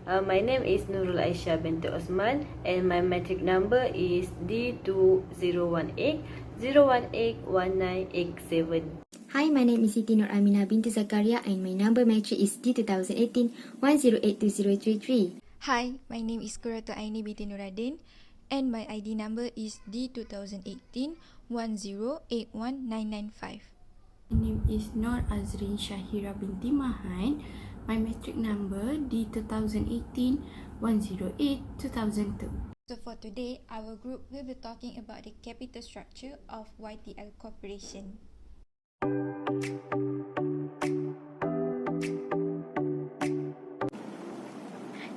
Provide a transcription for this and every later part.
My name is Nurul Aisyah binti Osman and my matric number is D2018-018-1987. Hi, my name is Siti Nur Aminah binti Zakaria and my number matric is D2018-108233. Hi, my name is Qurratu'Aini binti Nuradin and my ID number is D2018-1081-995. My name is Nur Azrin Shahira binti Mahan. My matric number D2018-108-2002. So for today, our group will be talking about the capital structure of YTL Corporation.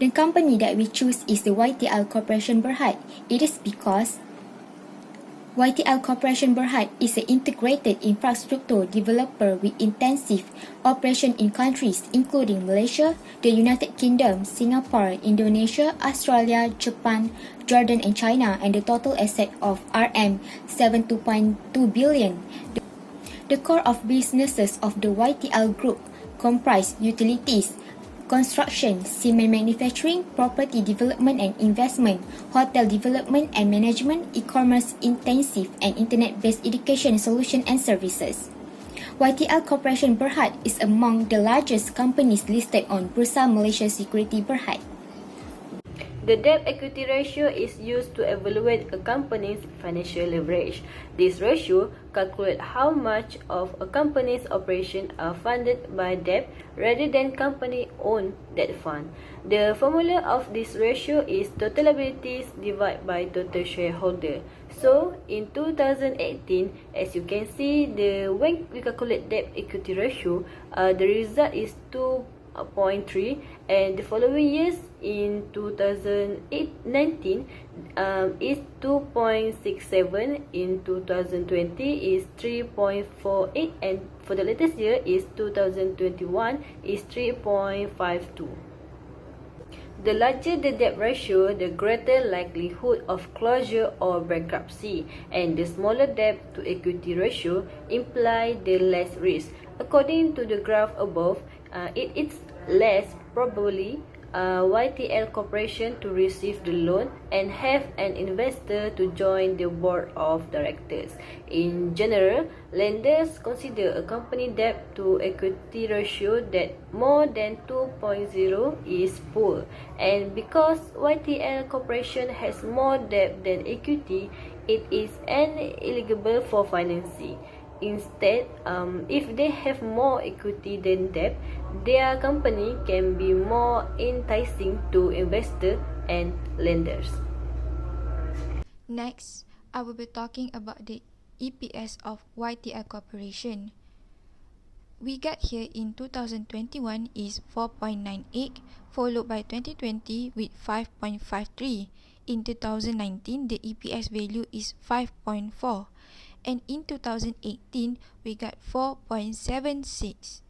The company that we choose is the YTL Corporation Berhad. It is because YTL Corporation Berhad is an integrated infrastructure developer with intensive operation in countries including Malaysia, the United Kingdom, Singapore, Indonesia, Australia, Japan, Jordan and China, and the total asset of RM72.2 billion. The core of businesses of the YTL Group comprise utilities, construction, cement manufacturing, property development and investment, hotel development and management, e-commerce intensive and internet-based education solution and services. YTL Corporation Berhad is among the largest companies listed on Bursa Malaysia Security Berhad. The debt-equity ratio is used to evaluate a company's financial leverage. This ratio calculates how much of a company's operations are funded by debt rather than company-owned debt fund. The formula of this ratio is total liabilities divided by total shareholder. So, in 2018, as you can see, when we calculate debt-equity ratio, the result is 2.3, and the following years in 2019 is 2.67, in 2020 is 3.48, and for the latest year is 2021 is 3.52. The larger the debt ratio, the greater likelihood of closure or bankruptcy, and the smaller debt to equity ratio imply the less risk. According to the graph above, it is less probably YTL Corporation to receive the loan and have an investor to join the board of directors. In general, lenders consider a company debt to equity ratio that more than 2.0 is poor, and because YTL Corporation has more debt than equity, it is ineligible for financing. Instead, if they have more equity than debt, their company can be more enticing to investors and lenders. Next, I will be talking about the EPS of YTL Corporation. We got here in 2021 is 4.98, followed by 2020 with 5.53. In 2019, the EPS value is 5.4. And in 2018, we got 4.76.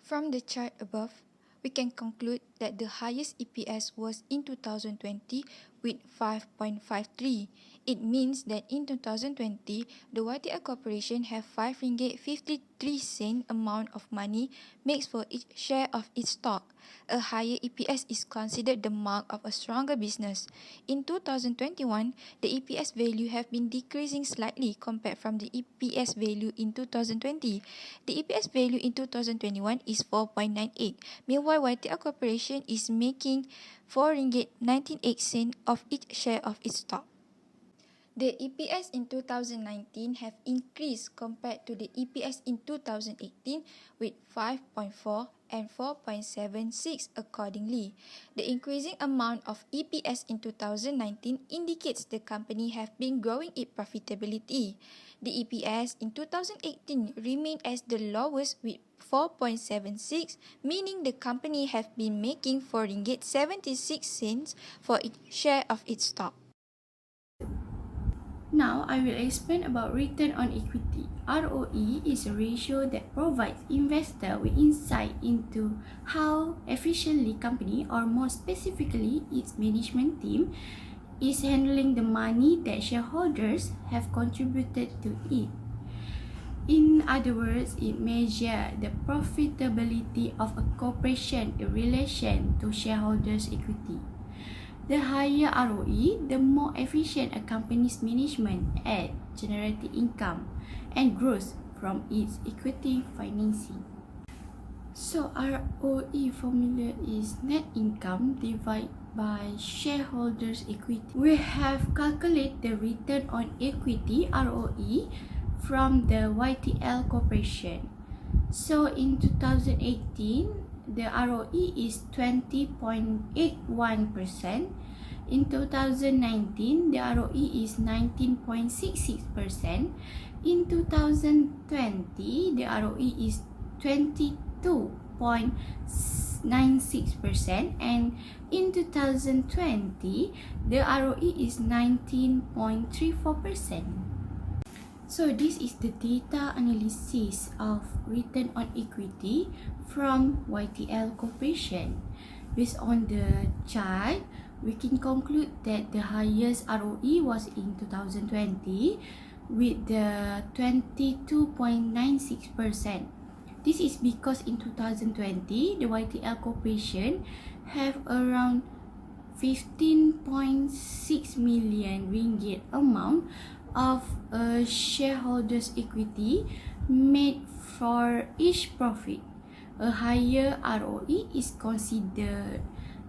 From the chart above, we can conclude that the highest EPS was in 2020 with 5.53. It means that in 2020, the YTL Corporation have 5 ringgit 53 cent amount of money mixed for each share of its stock. A higher EPS is considered the mark of a stronger business. In 2021, the EPS value have been decreasing slightly compared from the EPS value in 2020. The EPS value in 2021 is 4.98. Meanwhile, YTL Corporation is making 4 ringgit 98 cent of each share of its stock. The EPS in 2019 have increased compared to the EPS in 2018 with 5.4 and 4.76 accordingly. The increasing amount of EPS in 2019 indicates the company have been growing its profitability. The EPS in 2018 remained as the lowest with 4.76, meaning the company have been making 4 ringgit 76 cents for each share of its stock. Now, I will explain about return on equity. ROE is a ratio that provides investor with insight into how efficiently company, or more specifically its management team, is handling the money that shareholders have contributed to it. In other words, it measures the profitability of a corporation in relation to shareholders' equity. The higher ROE, the more efficient a company's management at generating income and growth from its equity financing. So ROE formula is net income divided by shareholders' equity. We have calculated the return on equity ROE from the YTL Corporation. So in 2018, the ROE is 20.81%. In 2019, the ROE is 19.66%. In 2020, the ROE is 22.96%, and in 2020, the ROE is 19.34%. So this is the data analysis of return on equity from YTL Corporation. Based on the chart, we can conclude that the highest ROE was in 2020 with the 22.96%. This is because in 2020, the YTL Corporation have around 15.6 million ringgit amount of shareholders' equity made for each profit. A higher ROE is considered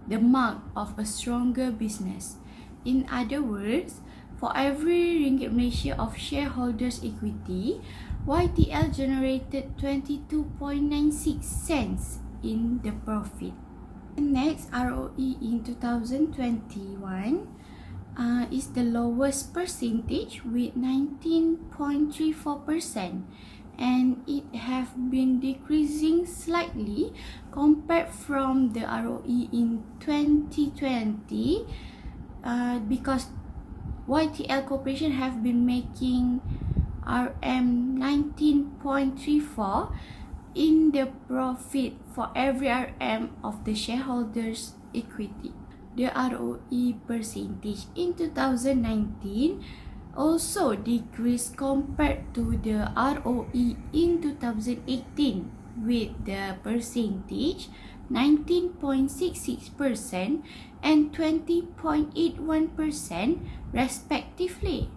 the mark of a stronger business. In other words, for every ringgit Malaysia of shareholders' equity, YTL generated 22.96 cents in the profit. Next, ROE in 2021 is the lowest percentage with 19.34%, and it have been decreasing slightly compared from the ROE in 2020 because YTL Corporation have been making RM 19.34 in the profit for every RM of the shareholders' equity. The ROE percentage in 2019 also decreased compared to the ROE in 2018 with the percentage 19.66% and 20.81% respectively.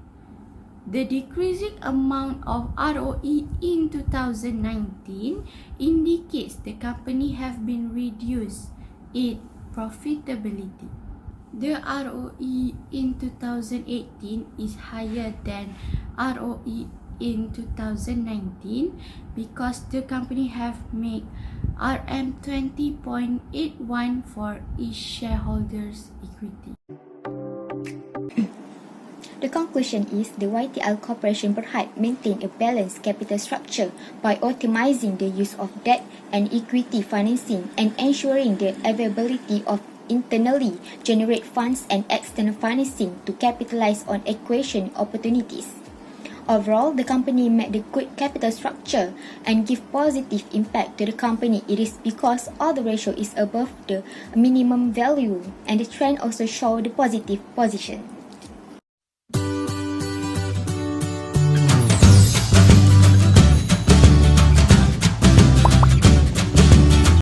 The decreasing amount of ROE in 2019 indicates the company have been reduced its profitability. The ROE in 2018 is higher than ROE in 2019 because the company have made RM 20.81 for each shareholders' equity. The conclusion is the YTL Corporation Berhad maintain a balanced capital structure by optimizing the use of debt and equity financing and ensuring the availability of internally generate funds and external financing to capitalize on acquisition opportunities. Overall, the company met the good capital structure and give positive impact to the company. It is because all the ratio is above the minimum value and the trend also show the positive position.